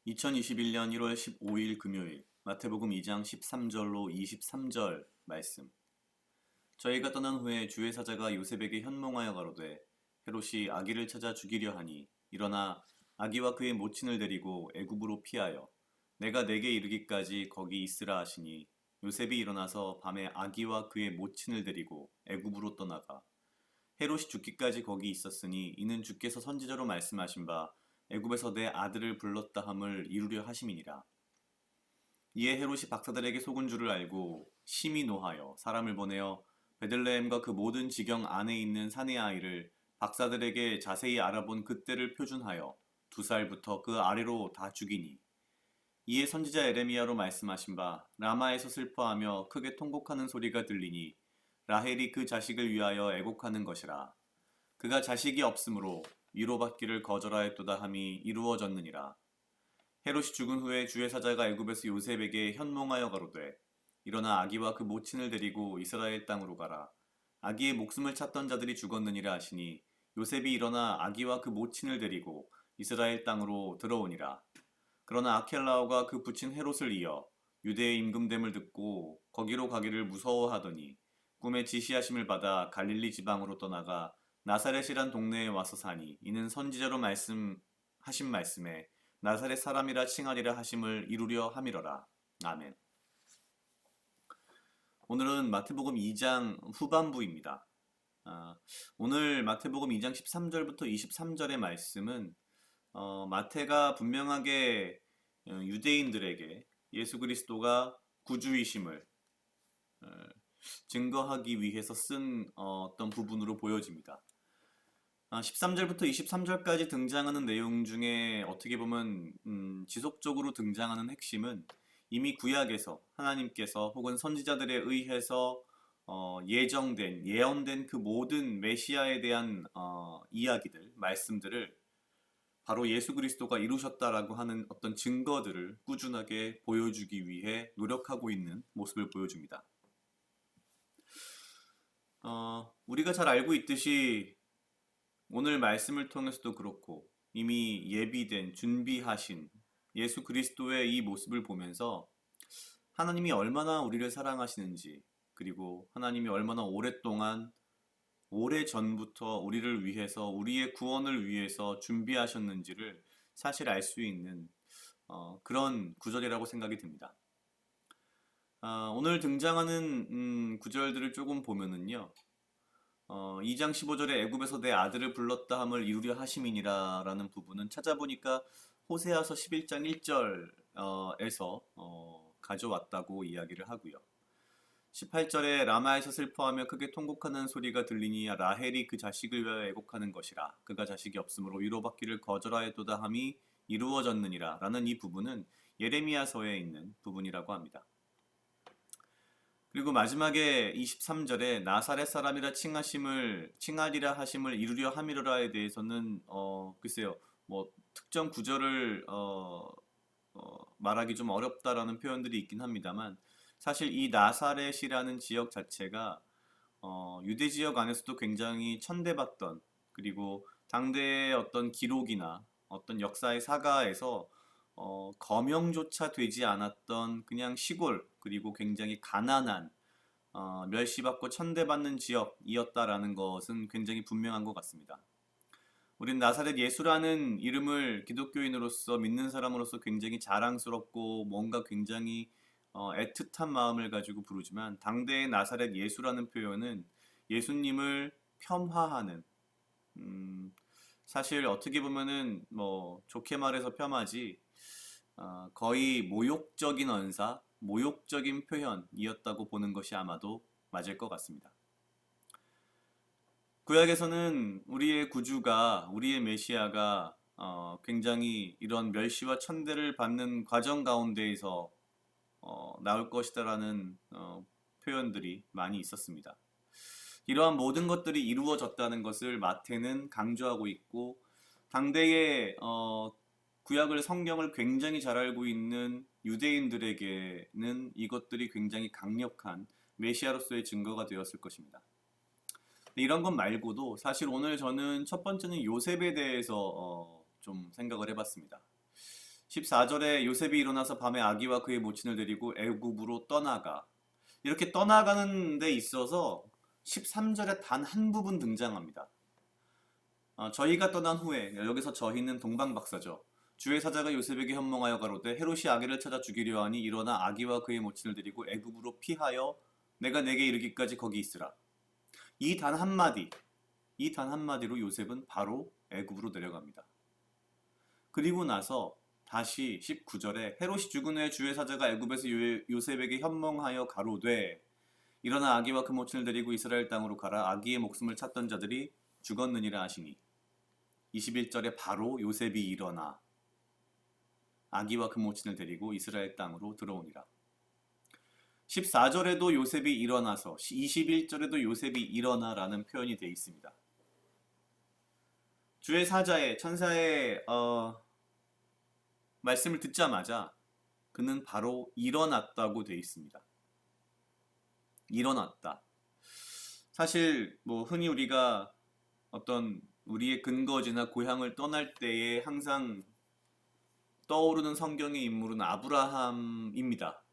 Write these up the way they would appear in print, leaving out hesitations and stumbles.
2021년 1월 15일 금요일 마태복음 2장 13절로 23절 말씀. 저희가 떠난 후에 주의 사자가 요셉에게 현몽하여 가로되 헤롯이 아기를 찾아 죽이려 하니 일어나 아기와 그의 모친을 데리고 애굽으로 피하여 내가 내게 이르기까지 거기 있으라 하시니 요셉이 일어나서 밤에 아기와 그의 모친을 데리고 애굽으로 떠나가 헤롯이 죽기까지 거기 있었으니 이는 주께서 선지자로 말씀하신 바 애굽에서 내 아들을 불렀다 함을 이루려 하심이니라. 이에 헤롯이 박사들에게 속은 줄을 알고 심히 노하여 사람을 보내어 베들레헴과 그 모든 지경 안에 있는 사내 아이를 박사들에게 자세히 알아본 그때를 표준하여 2살부터 그 아래로 다 죽이니 이에 선지자 에레미야로 말씀하신 바 라마에서 슬퍼하며 크게 통곡하는 소리가 들리니 라헬이 그 자식을 위하여 애곡하는 것이라. 그가 자식이 없으므로 위로받기를 거절하였도다 함이 이루어졌느니라. 헤롯이 죽은 후에 주의 사자가 애굽에서 요셉에게 현몽하여 가로되 일어나 아기와 그 모친을 데리고 이스라엘 땅으로 가라. 아기의 목숨을 찾던 자들이 죽었느니라 하시니 요셉이 일어나 아기와 그 모친을 데리고 이스라엘 땅으로 들어오니라. 그러나 아켈라오가 그 부친 헤롯을 이어 유대의 임금됨을 듣고 거기로 가기를 무서워하더니 꿈에 지시하심을 받아 갈릴리 지방으로 떠나가 나사렛이란 동네에 와서 사니 이는 선지자로 말씀하신 말씀에 나사렛 사람이라 칭하리라 하심을 이루려 함이러라. 아멘. 오늘은 마태복음 2장 후반부입니다. 오늘 마태복음 2장 13절부터 23절의 말씀은 마태가 분명하게 유대인들에게 예수 그리스도가 구주이심을 증거하기 위해서 쓴 어떤 부분으로 보여집니다. 13절부터 23절까지 등장하는 내용 중에 어떻게 보면 지속적으로 등장하는 핵심은 이미 구약에서 하나님께서 혹은 선지자들에 의해서 예언된 그 모든 메시아에 대한 이야기들, 말씀들을 바로 예수 그리스도가 이루셨다라고 하는 어떤 증거들을 꾸준하게 보여주기 위해 노력하고 있는 모습을 보여줍니다. 우리가 잘 알고 있듯이 오늘 말씀을 통해서도 그렇고 이미 예비된 준비하신 예수 그리스도의 이 모습을 보면서 하나님이 얼마나 우리를 사랑하시는지 그리고 하나님이 얼마나 오랫동안 오래전부터 우리를 위해서 우리의 구원을 위해서 준비하셨는지를 사실 알 수 있는 그런 구절이라고 생각이 듭니다. 오늘 등장하는 구절들을 조금 보면은요. 2장 15절에 애굽에서 내 아들을 불렀다 함을 이루려 하심이니라 라는 부분은 찾아보니까 호세아서 11장 1절에서 가져왔다고 이야기를 하고요. 18절에 라마에서 슬퍼하며 크게 통곡하는 소리가 들리니 라헬이 그 자식을 위하여 애곡하는 것이라. 그가 자식이 없으므로 위로받기를 거절하였도다 함이 이루어졌느니라 라는 이 부분은 예레미야서에 있는 부분이라고 합니다. 그리고 마지막에 23절에 나사렛 사람이라 칭하리라 하심을 이루려 함이로라에 대해서는 글쎄요 뭐 특정 구절을 말하기 좀 어렵다라는 표현들이 있긴 합니다만 사실 이 나사렛이라는 지역 자체가 유대 지역 안에서도 굉장히 천대받던 그리고 당대의 어떤 기록이나 어떤 역사의 사가에서 거명조차 되지 않았던 그냥 시골 그리고 굉장히 가난한 멸시받고 천대받는 지역이었다라는 것은 굉장히 분명한 것 같습니다. 우린 나사렛 예수라는 이름을 기독교인으로서 믿는 사람으로서 굉장히 자랑스럽고 뭔가 굉장히 애틋한 마음을 가지고 부르지만 당대의 나사렛 예수라는 표현은 예수님을 폄하하는 사실 어떻게 보면은 뭐 좋게 말해서 폄하지 거의 모욕적인 언사, 모욕적인 표현이었다고 보는 것이 아마도 맞을 것 같습니다. 구약에서는 우리의 구주가, 우리의 메시아가 굉장히 이런 멸시와 천대를 받는 과정 가운데에서 나올 것이다라는 표현들이 많이 있었습니다. 이러한 모든 것들이 이루어졌다는 것을 마태는 강조하고 있고, 당대의 구약을 성경을 굉장히 잘 알고 있는 유대인들에게는 이것들이 굉장히 강력한 메시아로서의 증거가 되었을 것입니다. 이런 것 말고도 사실 오늘 저는 첫 번째는 요셉에 대해서 좀 생각을 해봤습니다. 14절에 요셉이 일어나서 밤에 아기와 그의 모친을 데리고 애굽으로 떠나가, 이렇게 떠나가는 데 있어서 13절에 단 한 부분 등장합니다. 저희가 떠난 후에, 여기서 저희는 동방박사죠. 주의 사자가 요셉에게 현몽하여 가로되 헤롯이 아기를 찾아 죽이려 하니 일어나 아기와 그의 모친을 데리고 애굽으로 피하여 내가 내게 이르기까지 거기 있으라. 이 단 한마디로 요셉은 바로 애굽으로 내려갑니다. 그리고 나서 다시 19절에 헤롯이 죽은 후에 주의 사자가 애굽에서 요셉에게 현몽하여 가로되 일어나 아기와 그 모친을 데리고 이스라엘 땅으로 가라. 아기의 목숨을 찾던 자들이 죽었느니라 하시니, 21절에 바로 요셉이 일어나 아기와 그 모친을 데리고 이스라엘 땅으로 들어오니라. 14절에도 요셉이 일어나서 21절에도 요셉이 일어나라는 표현이 되어 있습니다. 주의 사자의 천사의 말씀을 듣자마자 그는 바로 일어났다고 되어 있습니다. 일어났다. 사실 흔히 우리가 어떤 우리의 근거지나 고향을 떠날 때에 항상 떠오르는 성경의 인물은 아브라함입니다.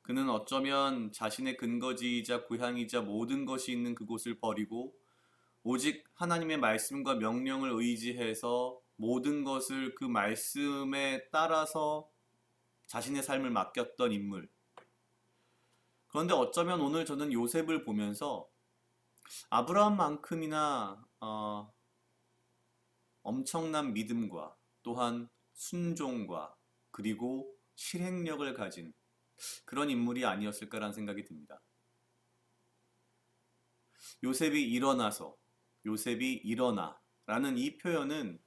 그는 어쩌면 자신의 근거지이자 고향이자 모든 것이 있는 그곳을 버리고 오직 하나님의 말씀과 명령을 의지해서 모든 것을 그 말씀에 따라서 자신의 삶을 맡겼던 인물. 그런데 어쩌면 오늘 저는 요셉을 보면서 아브라함만큼이나 엄청난 믿음과 또한 순종과 그리고 실행력을 가진 그런 인물이 아니었을까라는 생각이 듭니다. 요셉이 일어나서, 요셉이 일어나 라는 이 표현은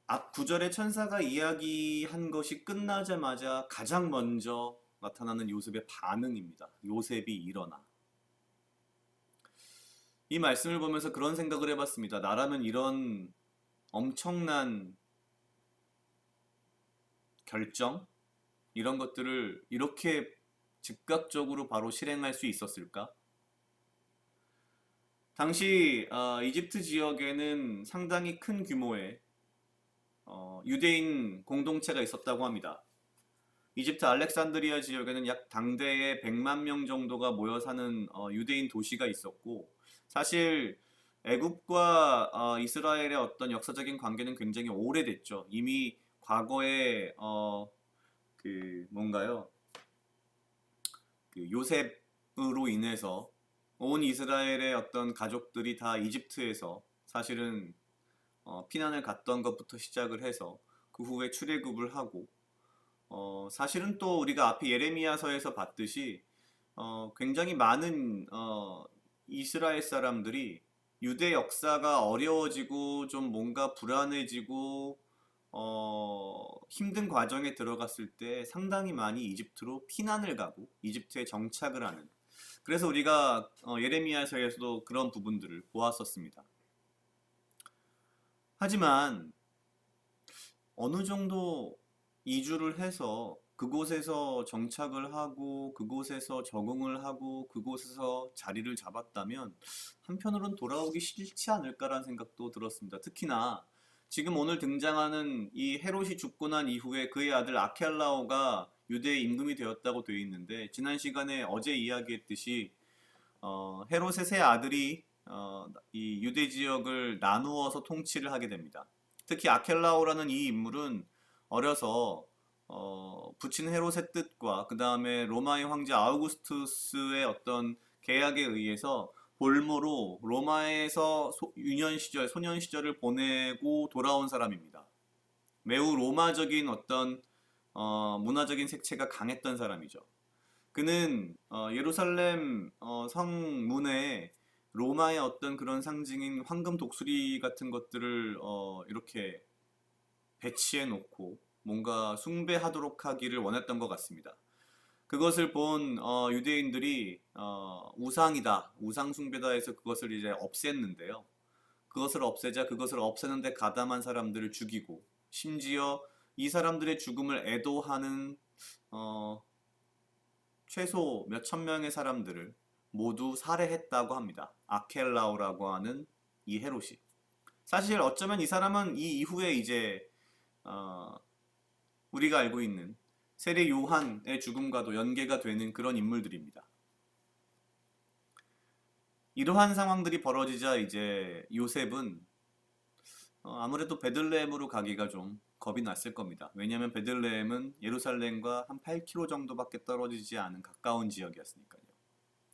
앞 구절의 천사가 이야기한 것이 끝나자마자 가장 먼저 나타나는 요셉의 반응입니다. 요셉이 일어나. 이 말씀을 보면서 그런 생각을 해봤습니다. 나라면 이런 엄청난 결정? 이런 것들을 이렇게 즉각적으로 바로 실행할 수 있었을까? 당시 이집트 지역에는 상당히 큰 규모의 유대인 공동체가 있었다고 합니다. 이집트 알렉산드리아 지역에는 약 당대에 100만 명 정도가 모여 사는 유대인 도시가 있었고, 사실 애굽과 이스라엘의 어떤 역사적인 관계는 굉장히 오래됐죠. 이미 과거에 요셉으로 인해서 온 이스라엘의 어떤 가족들이 다 이집트에서 사실은 피난을 갔던 것부터 시작을 해서 그 후에 출애굽을 하고, 사실은 또 우리가 앞에 예레미야서에서 봤듯이 굉장히 많은 이스라엘 사람들이 유대 역사가 어려워지고 좀 뭔가 불안해지고 힘든 과정에 들어갔을 때 상당히 많이 이집트로 피난을 가고 이집트에 정착을 하는, 그래서 우리가 예레미야서에서도 그런 부분들을 보았었습니다. 하지만 어느 정도 이주를 해서 그곳에서 정착을 하고 그곳에서 적응을 하고 그곳에서 자리를 잡았다면 한편으로는 돌아오기 싫지 않을까라는 생각도 들었습니다. 특히나 지금 오늘 등장하는 이 헤롯이 죽고 난 이후에 그의 아들 아켈라오가 유대의 임금이 되었다고 되어 있는데, 지난 시간에 어제 이야기했듯이 헤롯의 세 아들이 이 유대 지역을 나누어서 통치를 하게 됩니다. 특히 아켈라오라는 이 인물은 어려서 부친 헤롯의 뜻과 그 다음에 로마의 황제 아우구스투스의 어떤 계약에 의해서 볼모로 로마에서 유년 시절, 소년 시절을 보내고 돌아온 사람입니다. 매우 로마적인 어떤 문화적인 색채가 강했던 사람이죠. 그는 예루살렘 성문에 로마의 어떤 그런 상징인 황금 독수리 같은 것들을 이렇게 배치해 놓고 뭔가 숭배하도록 하기를 원했던 것 같습니다. 그것을 본 유대인들이 우상이다, 우상 숭배다 해서 그것을 이제 없앴는데요. 그것을 없애자 그것을 없애는데 가담한 사람들을 죽이고 심지어 이 사람들의 죽음을 애도하는 어, 최소 몇천 명의 사람들을 모두 살해했다고 합니다. 아켈라오라고 하는 이 헤롯이. 사실 어쩌면 이 사람은 이 이후에 이제 어, 우리가 알고 있는 세례 요한의 죽음과도 연계가 되는 그런 인물들입니다. 이러한 상황들이 벌어지자 이제 요셉은 아무래도 베들레헴으로 가기가 좀 겁이 났을 겁니다. 왜냐하면 베들레헴은 예루살렘과 한 8km 정도밖에 떨어지지 않은 가까운 지역이었으니까요.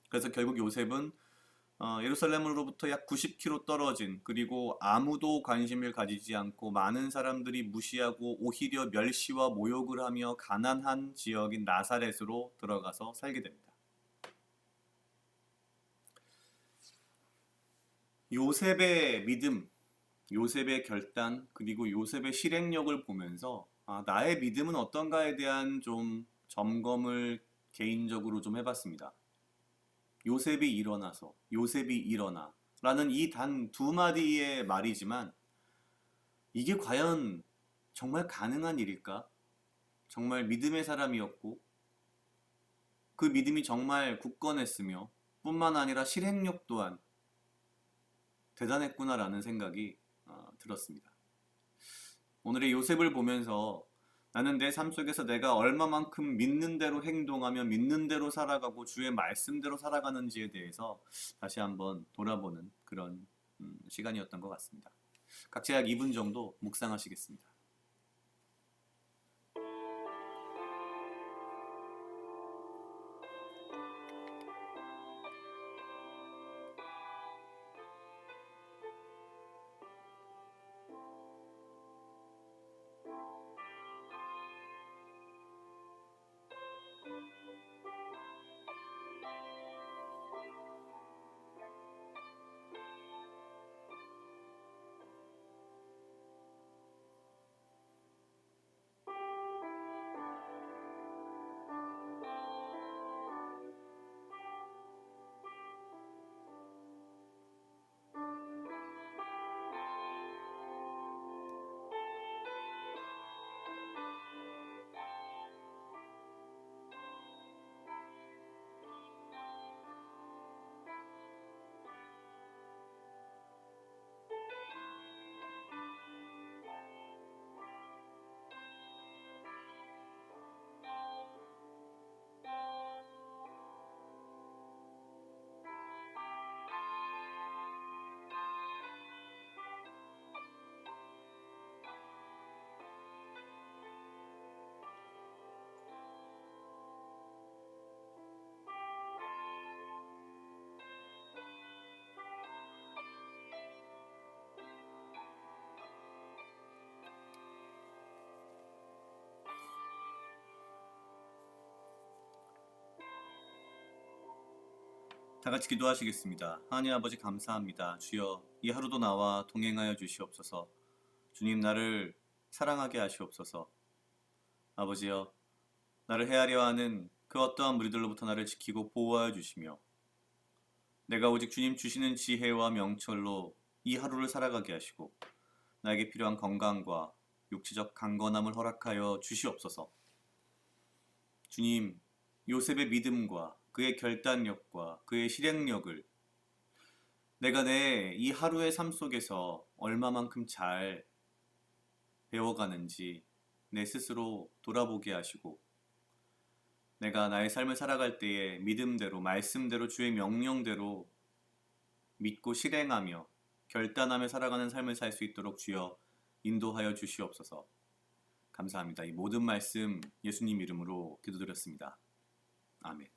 그래서 결국 요셉은 예루살렘으로부터 약 90km 떨어진, 그리고 아무도 관심을 가지지 않고 많은 사람들이 무시하고 오히려 멸시와 모욕을 하며 가난한 지역인 나사렛으로 들어가서 살게 됩니다. 요셉의 믿음, 요셉의 결단, 그리고 요셉의 실행력을 보면서 나의 믿음은 어떤가에 대한 좀 점검을 개인적으로 좀 해봤습니다. 요셉이 일어나서, 요셉이 일어나 라는 이 단 두 마디의 말이지만 이게 과연 정말 가능한 일일까? 정말 믿음의 사람이었고 그 믿음이 정말 굳건했으며 뿐만 아니라 실행력 또한 대단했구나라는 생각이 들었습니다. 오늘의 요셉을 보면서 나는 내 삶 속에서 내가 얼마만큼 믿는 대로 행동하며 믿는 대로 살아가고 주의 말씀대로 살아가는지에 대해서 다시 한번 돌아보는 그런 시간이었던 것 같습니다. 각자 약 2분 정도 묵상하시겠습니다. 다 같이 기도하시겠습니다. 하나님 아버지 감사합니다. 주여 이 하루도 나와 동행하여 주시옵소서. 주님 나를 사랑하게 하시옵소서. 아버지여 나를 헤아려 하는 그 어떠한 무리들로부터 나를 지키고 보호하여 주시며 내가 오직 주님 주시는 지혜와 명철로 이 하루를 살아가게 하시고 나에게 필요한 건강과 육체적 강건함을 허락하여 주시옵소서. 주님, 요셉의 믿음과 그의 결단력과 그의 실행력을 내가 내 이 하루의 삶 속에서 얼마만큼 잘 배워가는지 내 스스로 돌아보게 하시고 내가 나의 삶을 살아갈 때에 믿음대로 말씀대로 주의 명령대로 믿고 실행하며 결단하며 살아가는 삶을 살 수 있도록 주여 인도하여 주시옵소서. 감사합니다. 이 모든 말씀 예수님 이름으로 기도드렸습니다. 아멘.